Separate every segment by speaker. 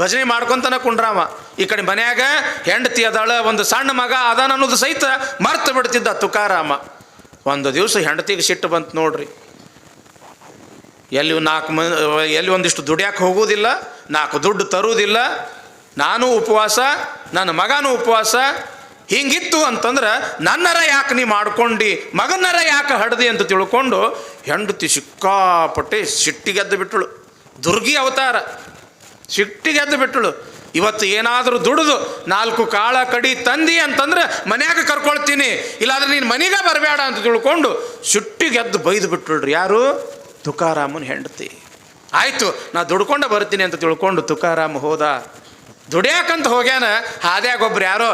Speaker 1: ಭಜನೆ ಮಾಡ್ಕೊತಾನೆ ಕುಂಡ್ರಾಮ. ಈ ಕಡೆ ಮನ್ಯಾಗ ಹೆಂಡತಿ ಅದಾಳ, ಒಂದು ಸಣ್ಣ ಮಗ ಅದಾನ ಅನ್ನೋದು ಸಹಿತ ಮರ್ತು ಬಿಡ್ತಿದ್ದ ತುಕಾರಾಮ. ಒಂದು ದಿವಸ ಹೆಂಡತಿಗೆ ಸಿಟ್ಟು ಬಂತು ನೋಡ್ರಿ. ಎಲ್ಲಿ ಒಂದಿಷ್ಟು ದುಡ್ಯಾಕೆ ಹೋಗೋದಿಲ್ಲ, 4 ದುಡ್ಡು ತರುವುದಿಲ್ಲ, ನಾನು ಉಪವಾಸ, ನನ್ನ ಮಗನೂ ಉಪವಾಸ. ಹಿಂಗಿತ್ತು ಅಂತಂದ್ರೆ ನನ್ನರ ಯಾಕೆ ನೀ ಮಾಡ್ಕೊಂಡು ಮಗನರ ಯಾಕೆ ಹಡ್ದಿ ಅಂತ ತಿಳ್ಕೊಂಡು ಹೆಂಡತಿ ಸಿಕ್ಕಾಪಟ್ಟೆ ಸಿಟ್ಟಿಗೆದ್ದು ಬಿಟ್ಟಳು. ದುರ್ಗಿ ಅವತಾರ, ಸಿಟ್ಟಿಗೆದ್ದು ಬಿಟ್ಟಳು. ಇವತ್ತು ಏನಾದರೂ ದುಡಿದು 4 ಕಾಳ ಕಡಿ ತಂದಿ ಅಂತಂದ್ರೆ ಮನ್ಯಾಗ ಕರ್ಕೊಳ್ತೀನಿ, ಇಲ್ಲಾಂದ್ರೆ ನೀನು ಮನೆಗೆ ಬರಬೇಡ ಅಂತ ತಿಳ್ಕೊಂಡು ಸಿಟ್ಟಿಗೆದ್ದು ಬೈದು ಬಿಟ್ಟಳ್ರಿ. ಯಾರು? ತುಕಾರಾಮನ ಹೆಂಡತಿ. ಆಯಿತು, ನಾ ದುಡ್ಕೊಂಡು ಬರ್ತೀನಿ ಅಂತ ತಿಳ್ಕೊಂಡು ತುಕಾರಾಮ ಹೋದ. ದುಡಿಯಾಕಂತ ಹೋಗ್ಯಾನ. ಹಾದ್ಯಾಗೊಬ್ರು ಯಾರೋ,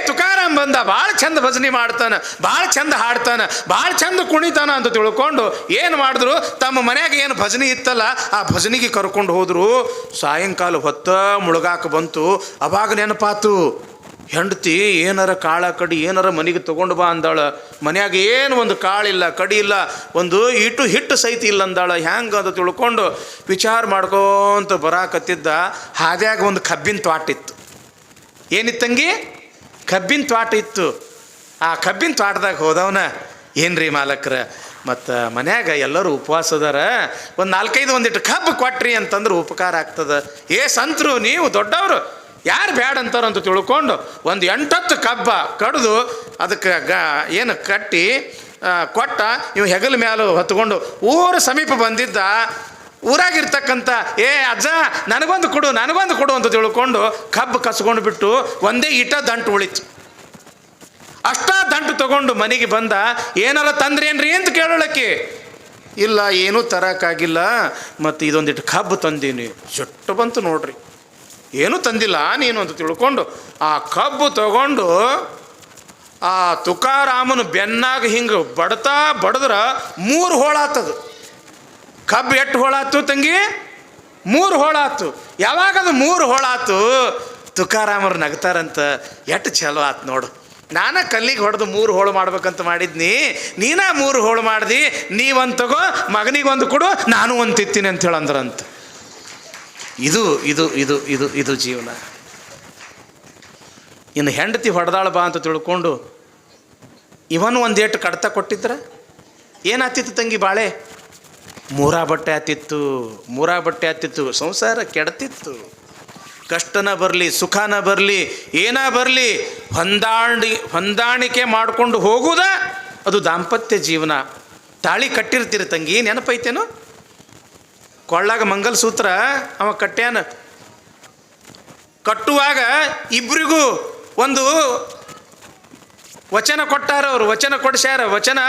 Speaker 1: ತುಕಾರಾಮ್ ಬಂದ, ಭಾಳ ಚಂದ ಭಜನೆ ಮಾಡ್ತಾನೆ, ಭಾಳ ಚಂದ ಹಾಡ್ತಾನೆ, ಭಾಳ ಚಂದ ಕುಣಿತಾನ ಅಂತ ತಿಳ್ಕೊಂಡು ಏನು ಮಾಡಿದ್ರು, ತಮ್ಮ ಮನ್ಯಾಗ ಏನು ಭಜನೆ ಇತ್ತಲ್ಲ ಆ ಭಜನೆಗೆ ಕರ್ಕೊಂಡು ಹೋದರು. ಸಾಯಂಕಾಲ ಹೊತ್ತ ಮುಳುಗಾಕ ಬಂತು. ಅವಾಗ ನೆನಪಾತು, ಹೆಂಡತಿ ಏನಾರ ಕಾಳ ಕಡಿ ಏನಾರ ಮನೆಗೆ ತೊಗೊಂಡು ಬಾ ಅಂದಾಳ. ಮನ್ಯಾಗ ಏನು ಒಂದು ಕಾಳಿಲ್ಲ, ಕಡಿ ಇಲ್ಲ, ಒಂದು ಇಟ್ಟು ಹಿಟ್ಟು ಸಹಿತ ಇಲ್ಲ ಅಂದಾಳ. ಹ್ಯಾಂಗ ಅಂತ ತಿಳ್ಕೊಂಡು ವಿಚಾರ ಮಾಡ್ಕೊಂತ ಬರಾಕತ್ತಿದ್ದ. ಹಾದ್ಯಾಗ ಒಂದು ಕಬ್ಬಿನ ತ್ವಾಟ ಇತ್ತು. ಏನಿತ್ತಂಗಿ? ಕಬ್ಬಿನ ತ್ವಾಟ ಇತ್ತು. ಆ ಕಬ್ಬಿನ ತ್ವಾಟದಾಗ ಹೋದವನ, ಏನ್ರಿ ಮಾಲಕ್ರ, ಮತ್ತು ಮನ್ಯಾಗ ಎಲ್ಲರೂ ಉಪವಾಸ ಅದಾರ, ಒಂದು 4-5 ಒಂದಿಟ್ಟು ಕಬ್ಬು ಕೊಟ್ರಿ ಅಂತಂದ್ರೆ ಉಪಕಾರ ಆಗ್ತದೆ. ಸಂತರು ನೀವು ದೊಡ್ಡವರು, ಯಾರು ಬ್ಯಾಡ ಅಂತಾರಂತ ತಿಳ್ಕೊಂಡು ಒಂದು 8-10 ಕಬ್ಬ ಕಡ್ದು ಅದಕ್ಕೆ ಏನು ಕಟ್ಟಿ ಕೊಟ್ಟ. ಇವು ಹೆಗಲ ಮ್ಯಾಲು ಹೊತ್ಕೊಂಡು ಊರ ಸಮೀಪ ಬಂದಿದ್ದ. ಊರಾಗಿರ್ತಕ್ಕಂಥ ಅಜ್ಜ ನನಗೊಂದು ಕೊಡು ನನಗೊಂದು ಕೊಡು ಅಂತ ತಿಳ್ಕೊಂಡು ಕಬ್ಬು ಕಸ್ಕೊಂಡು ಬಿಟ್ಟು ಒಂದೇ ಇಟ ದಂಟು ಉಳಿತು. ಅಷ್ಟ ದಂಟು ತಗೊಂಡು ಮನೆಗೆ ಬಂದ. ಏನಾರ ತಂದ್ರೇನ್ರಿ ಅಂತ ಕೇಳೋಳಕ್ಕೆ, ಇಲ್ಲ ಏನೂ ತರೋಕ್ಕಾಗಿಲ್ಲ, ಮತ್ತು ಇದೊಂದಿಟ್ಟು ಕಬ್ಬು ತಂದೀನಿ. ಸಿಟ್ಟು ಬಂತು ನೋಡ್ರಿ. ಏನೂ ತಂದಿಲ್ಲ ನೀನು ಅಂತ ತಿಳ್ಕೊಂಡು ಆ ಕಬ್ಬು ತಗೊಂಡು ಆ ತುಕಾರಾಮನ ಬೆನ್ನಾಗ ಹಿಂಗೆ ಬಡದ್ರೆ 3 ಹೋಳಾತದು. ಕಬ್ಬು ಎಷ್ಟು ಹೋಳಾತು ತಂಗಿ? 3 ಹೋಳಾತು. ಯಾವಾಗದು 3 ಹೋಳಾತು, ತುಕಾರಾಮರು ನಗ್ತಾರಂತ. ಎಷ್ಟು ಚಲೋ ಆತು ನೋಡು, ನಾನು ಕಲ್ಲಿಗೆ ಹೊಡೆದು 3 ಹೋಳು ಮಾಡ್ಬೇಕಂತ ಮಾಡಿದ್ನಿ, ನೀನಾ 3 ಹೋಳು ಮಾಡ್ದಿ, ನೀವೊಂದು ತಗೋ, ಮಗನಿಗೊಂದು ಕೊಡು, ನಾನು ಒಂದು ತಿತ್ತೀನಿ ಅಂತ ಹೇಳಂದ್ರಂತ. ಇದು ಇದು ಇದು ಇದು ಇದು ಜೀವನ. ಇನ್ನು ಹೆಂಡತಿ ಹೊಡೆದಾಳ ಬಾ ಅಂತ ತಿಳ್ಕೊಂಡು ಇವನು ಒಂದೇಟು ಕಡ್ತ ಕೊಟ್ಟಿದ್ರೆ ಏನಾಗ್ತಿತ್ತು ತಂಗಿ? ಬಾಳೆ 3 ಬಟ್ಟೆ ಆತಿತ್ತು. ಸಂಸಾರ ಕೆಡ್ತಿತ್ತು. ಕಷ್ಟನ ಬರಲಿ, ಸುಖನ ಬರಲಿ, ಏನ ಬರಲಿ, ಹೊಂದಾಣಿಕೆ ಮಾಡಿಕೊಂಡು ಹೋಗುವುದ ಅದು ದಾಂಪತ್ಯ ಜೀವನ. ತಾಳಿ ಕಟ್ಟಿರ್ತೀರಿ ತಂಗಿ, ನೆನಪೈತೇನು? ಕೊಳ್ಳಾಗ ಮಂಗಲಸೂತ್ರ ಅವ ಕಟ್ಟ್ಯಾನ. ಕಟ್ಟುವಾಗ ಇಬ್ಬರಿಗೂ ಒಂದು ವಚನ ಕೊಟ್ಟಾರ. ಅವರು ವಚನ ಕೊಡ್ಸ್ಯಾರ. ವಚನ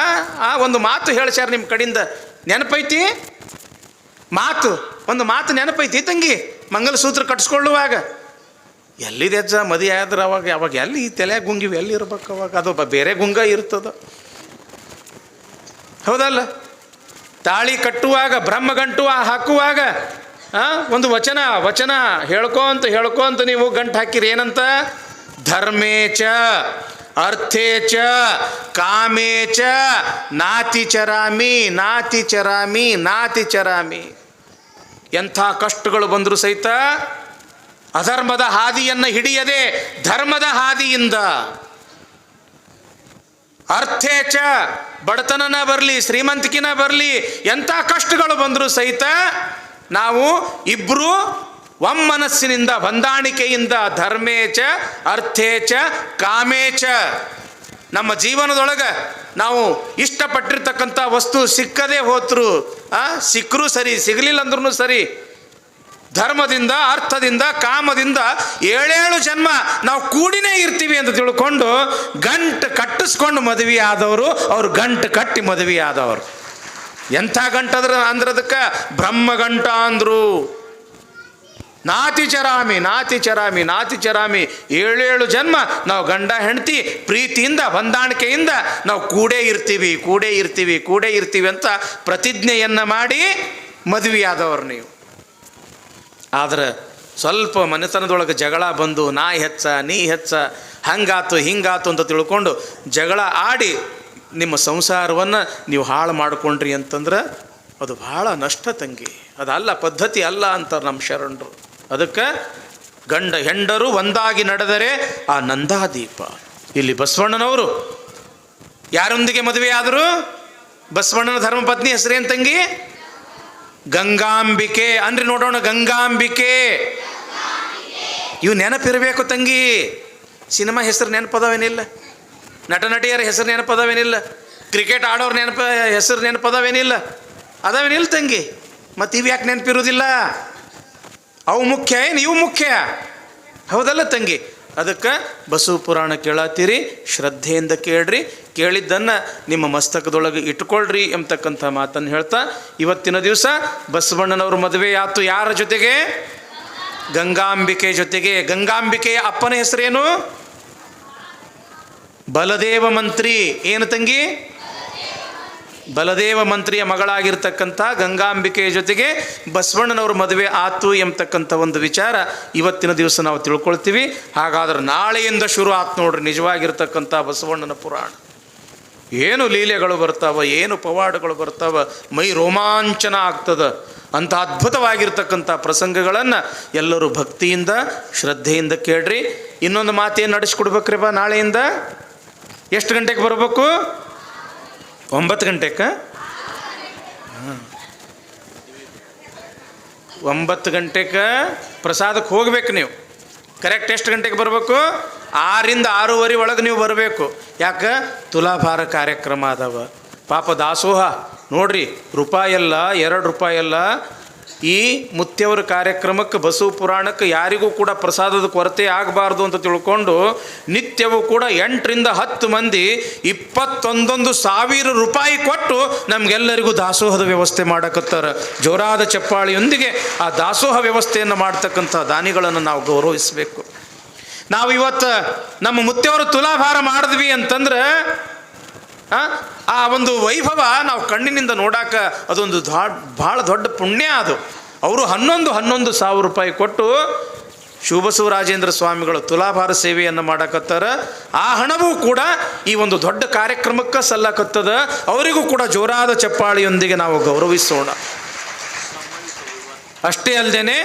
Speaker 1: ಒಂದು ಮಾತು ಹೇಳ್ಸ್ಯಾರ ನಿಮ್ಮ ಕಡೆಯಿಂದ. ನೆನಪೈತಿ ಒಂದು ಮಾತು ನೆನಪೈತಿ ತಂಗಿ? ಮಂಗಲಸೂತ್ರ ಕಟ್ಸ್ಕೊಳ್ಳುವಾಗ ಎಲ್ಲಿದೆ ಅಜ್ಜ ಮದುವೆ ಆದ್ರೆ ಅವಾಗ ಎಲ್ಲಿ ತಲೆ ಗುಂಗಿವಿ ಎಲ್ಲಿ ಇರ್ಬೇಕು? ಅವಾಗ ಅದು ಬೇರೆ ಗುಂಗ ಇರ್ತದ, ಹೌದಲ್ಲ? ತಾಳಿ ಕಟ್ಟುವಾಗ ಬ್ರಹ್ಮಗಂಟು ಹಾಕುವಾಗ ಒಂದು ವಚನ ಹೇಳ್ಕೊಂತ ನೀವು ಗಂಟು ಹಾಕಿರಿ. ಏನಂತ? ಧರ್ಮೇಚ ಅರ್ಥೇಚ ಕಾಮೇಚ ನಾತಿ ಚರಾಮಿ. ಎಂಥ ಕಷ್ಟಗಳು ಬಂದರೂ ಸಹಿತ ಅಧರ್ಮದ ಹಾದಿಯನ್ನು ಹಿಡಿಯದೆ ಧರ್ಮದ ಹಾದಿಯಿಂದ, ಅರ್ಥೇಚ ಬಡತನನ ಬರಲಿ ಶ್ರೀಮಂತಿಕಿನ ಬರಲಿ, ಎಂಥ ಕಷ್ಟಗಳು ಬಂದರೂ ಸಹಿತ ನಾವು ಇಬ್ಬರು ಒಮ್ಮನಸ್ಸಿನಿಂದ ಹೊಂದಾಣಿಕೆಯಿಂದ ಧರ್ಮೇಚ ಅರ್ಥೇಚ ಕಾಮೇಚ ನಮ್ಮ ಜೀವನದೊಳಗೆ ನಾವು ಇಷ್ಟಪಟ್ಟಿರ್ತಕ್ಕಂಥ ವಸ್ತು ಸಿಕ್ಕದೇ ಹೋತ್ರು, ಸಿಕ್ಕರೂ ಸರಿ ಸಿಗಲಿಲ್ಲ ಅಂದ್ರೂ ಸರಿ, ಧರ್ಮದಿಂದ ಅರ್ಥದಿಂದ ಕಾಮದಿಂದ 7 ಜನ್ಮ ನಾವು ಕೂಡಿನೇ ಇರ್ತೀವಿ ಅಂತ ತಿಳ್ಕೊಂಡು ಗಂಟು ಕಟ್ಟಿಸ್ಕೊಂಡು ಮದುವೆ ಆದವರು, ಅವ್ರು ಗಂಟು ಕಟ್ಟಿ ಮದುವೆ ಆದವರು. ಎಂಥ ಗಂಟದ್ರ ಅಂದ್ರದಕ್ಕೆ ಬ್ರಹ್ಮಗಂಟ ಅಂದರು. ನಾತಿ ಚರಾಮಿ 7 ಜನ್ಮ ನಾವು ಗಂಡ ಹೆಂಡತಿ ಪ್ರೀತಿಯಿಂದ ಹೊಂದಾಣಿಕೆಯಿಂದ ನಾವು ಕೂಡೇ ಇರ್ತೀವಿ ಅಂತ ಪ್ರತಿಜ್ಞೆಯನ್ನು ಮಾಡಿ ಮದುವೆಯಾದವರು ನೀವು. ಆದರೆ ಸ್ವಲ್ಪ ಮನೆತನದೊಳಗೆ ಜಗಳ ಬಂದು ನಾ ಹೆಚ್ಚ ನೀ ಹೆಚ್ಚ, ಹಂಗಾತು ಹಿಂಗಾತು ಅಂತ ತಿಳ್ಕೊಂಡು ಜಗಳ ಆಡಿ ನಿಮ್ಮ ಸಂಸಾರವನ್ನು ನೀವು ಹಾಳು ಮಾಡಿಕೊಂಡ್ರಿ ಅಂತಂದ್ರೆ ಅದು ಭಾಳ ನಷ್ಟ ತಂಗಿ. ಅದಲ್ಲ, ಪದ್ಧತಿ ಅಲ್ಲ ಅಂತಾರೆ ನಮ್ಮ ಶರಣರು. ಅದಕ್ಕೆ ಗಂಡ ಹೆಂಡರು ಒಂದಾಗಿ ನಡೆದರೆ ಆ ನಂದಾದೀಪ. ಇಲ್ಲಿ ಬಸವಣ್ಣನವರು ಯಾರೊಂದಿಗೆ ಮದುವೆ ಆದರು? ಬಸವಣ್ಣನ ಧರ್ಮಪತ್ನಿ ಹೆಸರೇನು ತಂಗಿ? ಗಂಗಾಂಬಿಕೆ. ಅನ್ರಿ ನೋಡೋಣ, ಗಂಗಾಂಬಿಕೆ. ಇವು ನೆನಪಿರಬೇಕು ತಂಗಿ. ಸಿನಿಮಾ ಹೆಸರು ನೆನಪದವೇನಿಲ್ಲ, ನಟ ನಟಿಯರ ಹೆಸರು ನೆನಪದವೇನಿಲ್ಲ, ಕ್ರಿಕೆಟ್ ಆಡೋರು ಹೆಸರು ನೆನಪದವೇನಿಲ್ಲ, ಅದಾವೇನಿಲ್ಲ ತಂಗಿ. ಮತ್ತು ಇವು ಯಾಕೆ ನೆನಪಿರೋದಿಲ್ಲ? ಅವು ಮುಖ್ಯ ಏನು ಇವು ಮುಖ್ಯ? ಹೌದಲ್ಲ ತಂಗಿ? ಅದಕ್ಕೆ ಬಸವ ಪುರಾಣ ಕೇಳತ್ತೀರಿ, ಶ್ರದ್ಧೆಯಿಂದ ಕೇಳ್ರಿ, ಕೇಳಿದ್ದನ್ನು ನಿಮ್ಮ ಮಸ್ತಕದೊಳಗೆ ಇಟ್ಕೊಳ್ರಿ ಎಂಬತಕ್ಕಂಥ ಮಾತನ್ನು ಹೇಳ್ತಾ, ಇವತ್ತಿನ ದಿವಸ ಬಸವಣ್ಣನವ್ರ ಮದುವೆ ಆತು ಯಾರ ಜೊತೆಗೆ? ಗಂಗಾಂಬಿಕೆ ಜೊತೆಗೆ. ಗಂಗಾಂಬಿಕೆಯ ಅಪ್ಪನ ಹೆಸರೇನು? ಬಲದೇವ ಮಂತ್ರಿ. ಏನು ತಂಗಿ? ಬಲದೇವ ಮಂತ್ರಿಯ ಮಗಳಾಗಿರ್ತಕ್ಕಂಥ ಗಂಗಾಂಬಿಕೆಯ ಜೊತೆಗೆ ಬಸವಣ್ಣನವ್ರ ಮದುವೆ ಆತು ಎಂಬತಕ್ಕಂಥ ಒಂದು ವಿಚಾರ ಇವತ್ತಿನ ದಿವಸ ನಾವು ತಿಳ್ಕೊಳ್ತೀವಿ. ಹಾಗಾದ್ರೆ ನಾಳೆಯಿಂದ ಶುರು ಆತು ನೋಡ್ರಿ ನಿಜವಾಗಿರ್ತಕ್ಕಂಥ ಬಸವಣ್ಣನ ಪುರಾಣ. ಏನು ಲೀಲೆಗಳು ಬರ್ತಾವ, ಏನು ಪವಾಡಗಳು ಬರ್ತಾವ, ಮೈ ರೋಮಾಂಚನ ಆಗ್ತದ. ಅಂಥ ಅದ್ಭುತವಾಗಿರ್ತಕ್ಕಂಥ ಪ್ರಸಂಗಗಳನ್ನು ಎಲ್ಲರೂ ಭಕ್ತಿಯಿಂದ ಶ್ರದ್ಧೆಯಿಂದ ಕೇಳ್ರಿ. ಇನ್ನೊಂದು ಮಾತೇನು ನಡೆಸ್ಕೊಡ್ಬೇಕ್ರಿ ಬಾ, ನಾಳೆಯಿಂದ ಎಷ್ಟು ಗಂಟೆಗೆ ಬರಬೇಕು? 9 ಗಂಟೆಗೆ. 9 ಗಂಟೆಗೆ ಪ್ರಸಾದಕ್ಕೆ ಹೋಗ್ಬೇಕು ನೀವು. ಕರೆಕ್ಟ್ ಎಷ್ಟು ಗಂಟೆಗೆ ಬರಬೇಕು? 6ರಿಂದ 6:30 ಒಳಗೆ ನೀವು ಬರಬೇಕು. ಯಾಕೆ? ತುಲಾಭಾರ ಕಾರ್ಯಕ್ರಮ ಅದಾವ. ಪಾಪ ದಾಸೋಹ ನೋಡ್ರಿ, ರೂಪಾಯಲ್ಲ, 2 ರೂಪಾಯಲ್ಲ. ಈ ಮುತ್ಯವರ ಕಾರ್ಯಕ್ರಮಕ್ಕೆ, ಬಸವ ಪುರಾಣಕ್ಕೆ ಯಾರಿಗೂ ಕೂಡ ಪ್ರಸಾದದ ಕೊರತೆ ಆಗಬಾರ್ದು ಅಂತ ತಿಳ್ಕೊಂಡು ನಿತ್ಯವೂ ಕೂಡ 8ರಿಂದ 10 ಮಂದಿ 21,000 ರೂಪಾಯಿ ಕೊಟ್ಟು ನಮಗೆಲ್ಲರಿಗೂ ದಾಸೋಹದ ವ್ಯವಸ್ಥೆ ಮಾಡಕತ್ತಾರೆ. ಜೋರಾದ ಚಪ್ಪಾಳಿಯೊಂದಿಗೆ ಆ ದಾಸೋಹ ವ್ಯವಸ್ಥೆಯನ್ನು ಮಾಡ್ತಕ್ಕಂಥ ದಾನಿಗಳನ್ನು ನಾವು ಗೌರವಿಸಬೇಕು. ನಾವು ಇವತ್ತು ನಮ್ಮ ಮುತ್ತೆಯವರು ತುಲಾಭಾರ ಮಾಡಿದ್ವಿ ಅಂತಂದ್ರೆ ಆ ಒಂದು ವೈಭವ ನಾವು ಕಣ್ಣಿನಿಂದ ನೋಡಾಕ ಅದೊಂದು ಭಾಳ ದೊಡ್ಡ ಪುಣ್ಯ ಅದು. ಅವರು 11,000 ರೂಪಾಯಿ ಕೊಟ್ಟು ಶಿವಬಸವರಾಜೇಂದ್ರ ಸ್ವಾಮಿಗಳು ತುಲಾಭಾರ ಸೇವೆಯನ್ನು ಮಾಡಕತ್ತಾರ. ಆ ಹಣವೂ ಕೂಡ ಈ ಒಂದು ದೊಡ್ಡ ಕಾರ್ಯಕ್ರಮಕ್ಕೆ ಸಲ್ಲಕತ್ತದ. ಅವರಿಗೂ ಕೂಡ ಜೋರಾದ ಚಪ್ಪಾಳಿಯೊಂದಿಗೆ ನಾವು ಗೌರವಿಸೋಣ. ಅಷ್ಟೇ ಅಲ್ಲದೆ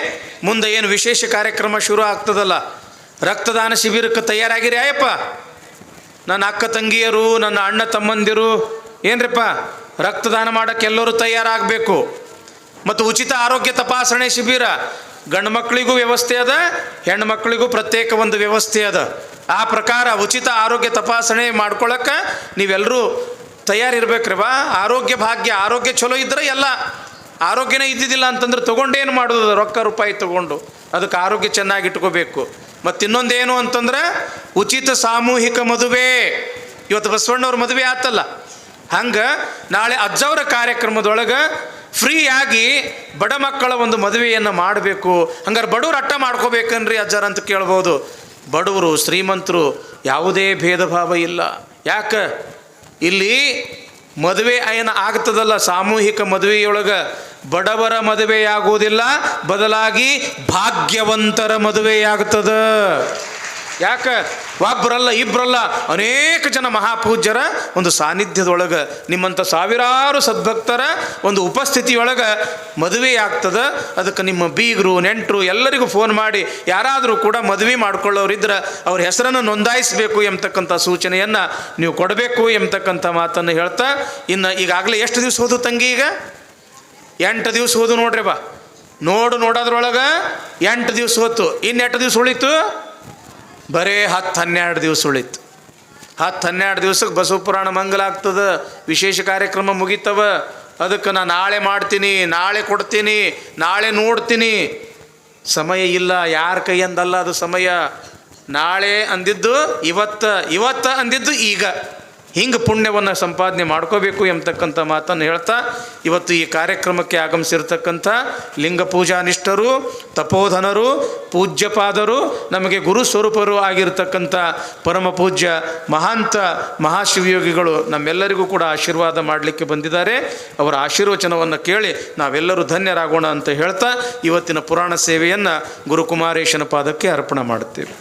Speaker 1: ಮುಂದೆ ಏನು ವಿಶೇಷ ಕಾರ್ಯಕ್ರಮ ಶುರು ಆಗ್ತದಲ್ಲ, ರಕ್ತದಾನ ಶಿಬಿರಕ್ಕೆ ತಯಾರಾಗಿರಿ ಅಯ್ಯಪ್ಪ. ನನ್ನ ಅಕ್ಕ ತಂಗಿಯರು, ನನ್ನ ಅಣ್ಣ ತಮ್ಮಂದಿರು, ಏನ್ರಿಪ್ಪ ರಕ್ತದಾನ ಮಾಡೋಕ್ಕೆ ಎಲ್ಲರೂ ತಯಾರಾಗಬೇಕು. ಮತ್ತು ಉಚಿತ ಆರೋಗ್ಯ ತಪಾಸಣೆ ಶಿಬಿರ, ಗಂಡು ಮಕ್ಕಳಿಗೂ ವ್ಯವಸ್ಥೆ ಅದ, ಹೆಣ್ಣು ಮಕ್ಕಳಿಗೂ ಪ್ರತ್ಯೇಕ ಒಂದು ವ್ಯವಸ್ಥೆ ಅದ. ಆ ಪ್ರಕಾರ ಉಚಿತ ಆರೋಗ್ಯ ತಪಾಸಣೆ ಮಾಡ್ಕೊಳ್ಳೋಕೆ ನೀವೆಲ್ಲರೂ ತಯಾರಿರ್ಬೇಕ್ರಿ ಬಾ. ಆರೋಗ್ಯ ಭಾಗ್ಯ, ಆರೋಗ್ಯ ಚಲೋ ಇದ್ರೆ ಎಲ್ಲ. ಆರೋಗ್ಯನೇ ಇದ್ದಿದ್ದಿಲ್ಲ ಅಂತಂದ್ರೆ ತೊಗೊಂಡೇನು ಮಾಡೋದು? ರೊಕ್ಕ ರೂಪಾಯಿ ತೊಗೊಂಡು. ಅದಕ್ಕೆ ಆರೋಗ್ಯ ಚೆನ್ನಾಗಿ ಇಟ್ಕೋಬೇಕು. ಮತ್ತು ಇನ್ನೊಂದೇನು ಅಂತಂದ್ರೆ ಉಚಿತ ಸಾಮೂಹಿಕ ಮದುವೆ. ಇವತ್ತು ಬಸವಣ್ಣವ್ರ ಮದುವೆ ಆತಲ್ಲ, ಹಂಗೆ ನಾಳೆ ಅಜ್ಜವರ ಕಾರ್ಯಕ್ರಮದೊಳಗೆ ಫ್ರೀಯಾಗಿ ಬಡ ಮಕ್ಕಳ ಒಂದು ಮದುವೆಯನ್ನು ಮಾಡಬೇಕು. ಹಂಗಾರೆ ಬಡವ್ರು ಅಟ್ಟ ಮಾಡ್ಕೋಬೇಕನ್ರಿ ಅಜ್ಜರ ಅಂತ ಕೇಳ್ಬೋದು. ಬಡವರು ಶ್ರೀಮಂತರು ಯಾವುದೇ ಭೇದ ಭಾವ ಇಲ್ಲ. ಯಾಕೆ? ಇಲ್ಲಿ ಮದುವೆ ಏನು ಆಗ್ತದಲ್ಲ ಸಾಮೂಹಿಕ ಮದುವೆಯೊಳಗೆ ಬಡವರ ಮದುವೆಯಾಗುವುದಿಲ್ಲ, ಬದಲಾಗಿ ಭಾಗ್ಯವಂತರ ಮದುವೆಯಾಗ್ತದ. ಯಾಕೆ? ಒಬ್ಬರಲ್ಲ ಇಬ್ಬರಲ್ಲ ಅನೇಕ ಜನ ಮಹಾಪೂಜ್ಯರ ಒಂದು ಸಾನ್ನಿಧ್ಯದೊಳಗೆ, ನಿಮ್ಮಂಥ ಸಾವಿರಾರು ಸದ್ಭಕ್ತರ ಒಂದು ಉಪಸ್ಥಿತಿಯೊಳಗೆ ಮದುವೆ ಆಗ್ತದೆ. ಅದಕ್ಕೆ ನಿಮ್ಮ ಬೀಗರು ನೆಂಟರು ಎಲ್ಲರಿಗೂ ಫೋನ್ ಮಾಡಿ ಯಾರಾದರೂ ಕೂಡ ಮದುವೆ ಮಾಡ್ಕೊಳ್ಳೋರಿದ್ರೆ ಅವ್ರ ಹೆಸರನ್ನು ನೋಂದಾಯಿಸಬೇಕು ಎಂಬತಕ್ಕಂಥ ಸೂಚನೆಯನ್ನು ನೀವು ಕೊಡಬೇಕು ಎಂಬತಕ್ಕಂಥ ಮಾತನ್ನು ಹೇಳ್ತಾ, ಇನ್ನು ಈಗಾಗಲೇ ಎಷ್ಟು ದಿವಸ ಹೋದು ತಂಗಿ? ಈಗ 8 ದಿವಸ ಹೋದು ನೋಡ್ರಿ ಬಾ. ನೋಡೋದ್ರೊಳಗೆ 8 ದಿವಸ ಹೋತು. ಇನ್ನು 8 ದಿವಸ ಉಳಿತು? ಬರೇ 10-12 ದಿವಸ ಉಳಿತು. 10-12 ದಿವಸಕ್ಕೆ ಬಸವ ಪುರಾಣ ಮಂಗಲ ಆಗ್ತದೆ, ವಿಶೇಷ ಕಾರ್ಯಕ್ರಮ ಮುಗಿತವ. ಅದಕ್ಕೆ ನಾನು ನಾಳೆ ಮಾಡ್ತೀನಿ, ನಾಳೆ ಕೊಡ್ತೀನಿ, ನಾಳೆ ನೋಡ್ತೀನಿ. ಸಮಯ ಇಲ್ಲ, ಯಾರ ಕೈಯಂದಲ್ಲ ಅದು ಸಮಯ. ನಾಳೆ ಅಂದಿದ್ದು ಇವತ್ತು ಅಂದಿದ್ದು ಈಗ. ಹಿಂಗೆ ಪುಣ್ಯವನ್ನು ಸಂಪಾದನೆ ಮಾಡ್ಕೋಬೇಕು ಎಂಬತಕ್ಕಂಥ ಮಾತನ್ನು ಹೇಳ್ತಾ, ಇವತ್ತು ಈ ಕಾರ್ಯಕ್ರಮಕ್ಕೆ ಆಗಮಿಸಿರ್ತಕ್ಕಂಥ ಲಿಂಗ ಪೂಜಾನಿಷ್ಠರು, ತಪೋಧನರು, ಪೂಜ್ಯಪಾದರು, ನಮಗೆ ಗುರು ಸ್ವರೂಪರು ಆಗಿರ್ತಕ್ಕಂಥ ಪರಮ ಪೂಜ್ಯ ಮಹಾಂತ ಮಹಾಶಿವಯೋಗಿಗಳು ನಮ್ಮೆಲ್ಲರಿಗೂ ಕೂಡ ಆಶೀರ್ವಾದ ಮಾಡಲಿಕ್ಕೆ ಬಂದಿದ್ದಾರೆ. ಅವರ ಆಶೀರ್ವಚನವನ್ನು ಕೇಳಿ ನಾವೆಲ್ಲರೂ ಧನ್ಯರಾಗೋಣ ಅಂತ ಹೇಳ್ತಾ ಇವತ್ತಿನ ಪುರಾಣ ಸೇವೆಯನ್ನು ಗುರುಕುಮಾರೇಶನ ಪಾದಕ್ಕೆ ಅರ್ಪಣೆ ಮಾಡುತ್ತೇವೆ.